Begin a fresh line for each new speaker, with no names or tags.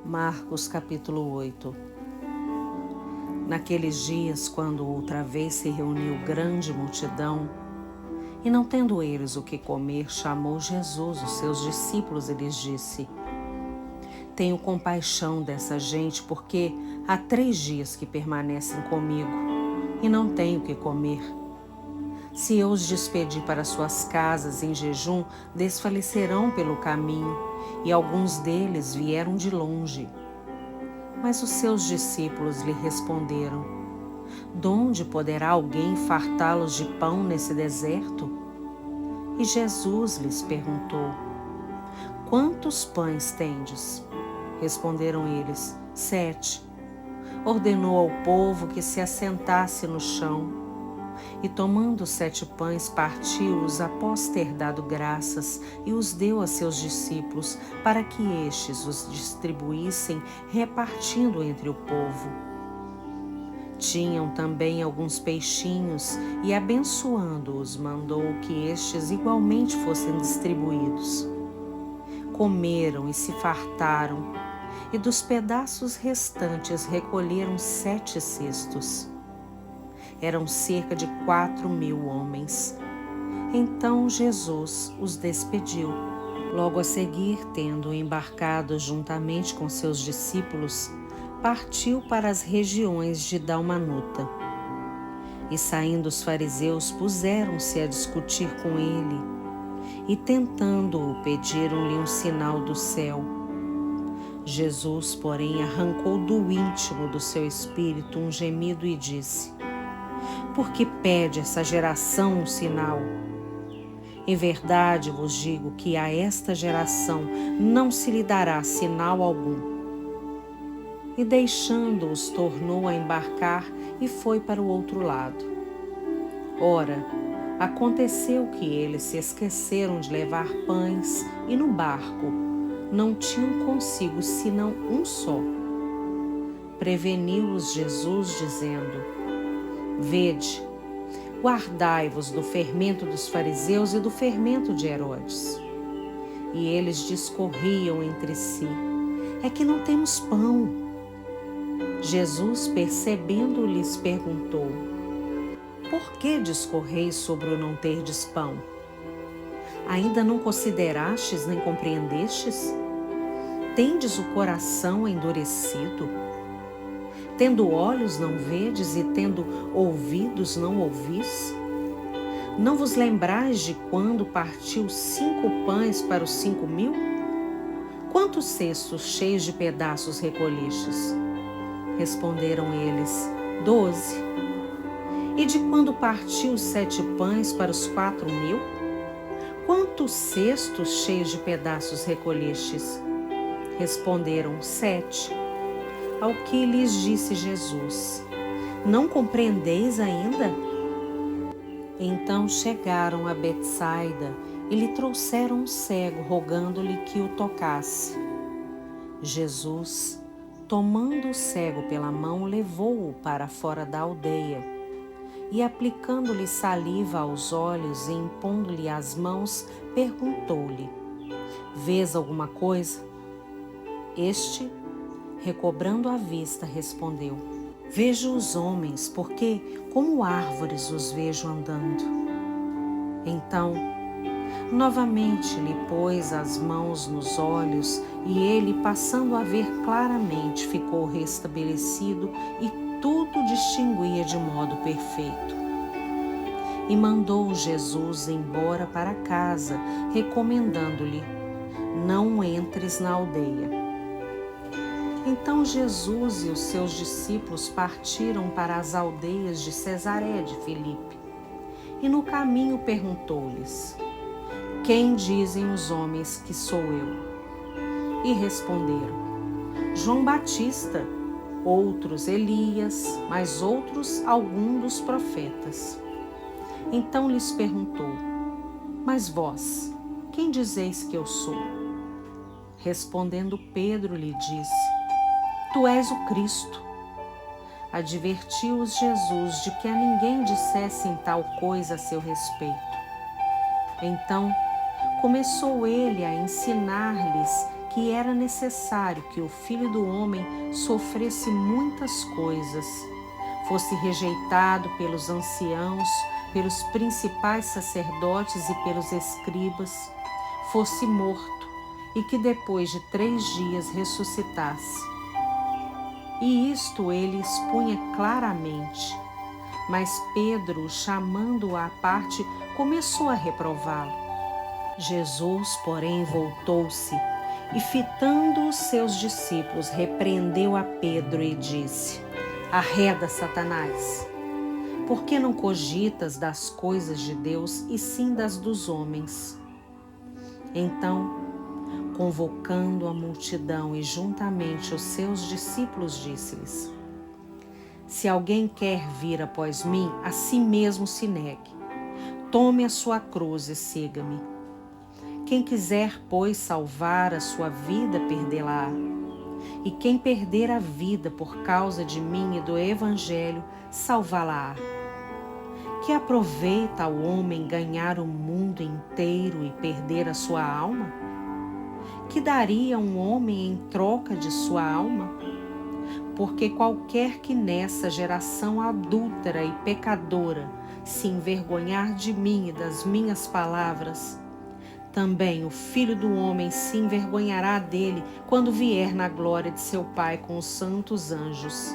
Marcos capítulo 8. Naqueles dias, quando outra vez se reuniu grande multidão, e não tendo eles o que comer, chamou Jesus os seus discípulos e lhes disse: Tenho compaixão dessa gente, porque há 3 dias que permanecem comigo, e não tenho o que comer. Se eu os despedir para suas casas em jejum, desfalecerão pelo caminho, e alguns deles vieram de longe. Mas os seus discípulos lhe responderam: Donde poderá alguém fartá-los de pão nesse deserto? E Jesus lhes perguntou: Quantos pães tendes? Responderam eles: 7. Ordenou ao povo que se assentasse no chão. E tomando 7 pães, partiu-os após ter dado graças e os deu a seus discípulos, para que estes os distribuíssem, repartindo entre o povo. Tinham também alguns peixinhos e, abençoando-os, mandou que estes igualmente fossem distribuídos. Comeram e se fartaram, e dos pedaços restantes recolheram 7 cestos. Eram cerca de 4.000 homens. Então Jesus os despediu. Logo a seguir, tendo embarcado juntamente com seus discípulos, partiu para as regiões de Dalmanuta. E saindo os fariseus, puseram-se a discutir com ele, e tentando-o, pediram-lhe um sinal do céu. Jesus, porém, arrancou do íntimo do seu espírito um gemido e disse: Por que pede essa geração um sinal? Em verdade vos digo que a esta geração não se lhe dará sinal algum. E deixando-os, tornou a embarcar e foi para o outro lado. Ora, aconteceu que eles se esqueceram de levar pães e no barco não tinham consigo senão um só. Preveniu-os Jesus, dizendo: Vede, guardai-vos do fermento dos fariseus e do fermento de Herodes. E eles discorriam entre si: É que não temos pão. Jesus, percebendo, lhes perguntou: Por que discorreis sobre o não terdes pão? Ainda não considerastes nem compreendestes? Tendes o coração endurecido? Tendo olhos não vedes e tendo ouvidos não ouvis? Não vos lembrais de quando partiu 5 pães para os 5.000? Quantos cestos cheios de pedaços recolhestes? Responderam eles: 12. E de quando partiu 7 pães para os 4.000? Quantos cestos cheios de pedaços recolhestes? Responderam: 7. Ao que lhes disse Jesus: Não compreendeis ainda? Então chegaram a Betsaida e lhe trouxeram um cego, rogando-lhe que o tocasse. Jesus, tomando o cego pela mão, levou-o para fora da aldeia e, aplicando-lhe saliva aos olhos e impondo-lhe as mãos, perguntou-lhe: Vês alguma coisa? Este, recobrando a vista, respondeu: Vejo os homens, porque como árvores os vejo andando. Então, novamente lhe pôs as mãos nos olhos, e ele, passando a ver claramente, ficou restabelecido e tudo distinguia de modo perfeito. E mandou Jesus embora para casa, recomendando-lhe: Não entres na aldeia. Então Jesus e os seus discípulos partiram para as aldeias de Cesareia de Filipe. E no caminho perguntou-lhes: Quem dizem os homens que sou eu? E responderam: João Batista, outros Elias, mas outros algum dos profetas. Então lhes perguntou: Mas vós, quem dizeis que eu sou? Respondendo Pedro, lhe disse: Tu és o Cristo. Advertiu-os Jesus de que a ninguém dissessem tal coisa a seu respeito. Então começou ele a ensinar-lhes que era necessário que o Filho do Homem sofresse muitas coisas, fosse rejeitado pelos anciãos, pelos principais sacerdotes e pelos escribas, fosse morto e que depois de 3 dias ressuscitasse. E isto ele expunha claramente. Mas Pedro, chamando-o à parte, começou a reprová-lo. Jesus, porém, voltou-se e, fitando os seus discípulos, repreendeu a Pedro e disse: Arreda, Satanás! Por que não cogitas das coisas de Deus e sim das dos homens? Então, convocando a multidão e juntamente os seus discípulos, disse-lhes: Se alguém quer vir após mim, a si mesmo se negue. Tome a sua cruz e siga-me. Quem quiser, pois, salvar a sua vida, perdê-la-á. E quem perder a vida por causa de mim e do Evangelho, salvá-la-á. Que aproveita ao homem ganhar o mundo inteiro e perder a sua alma? Que daria um homem em troca de sua alma? Porque qualquer que nessa geração adúltera e pecadora se envergonhar de mim e das minhas palavras, também o Filho do Homem se envergonhará dele quando vier na glória de seu Pai com os santos anjos.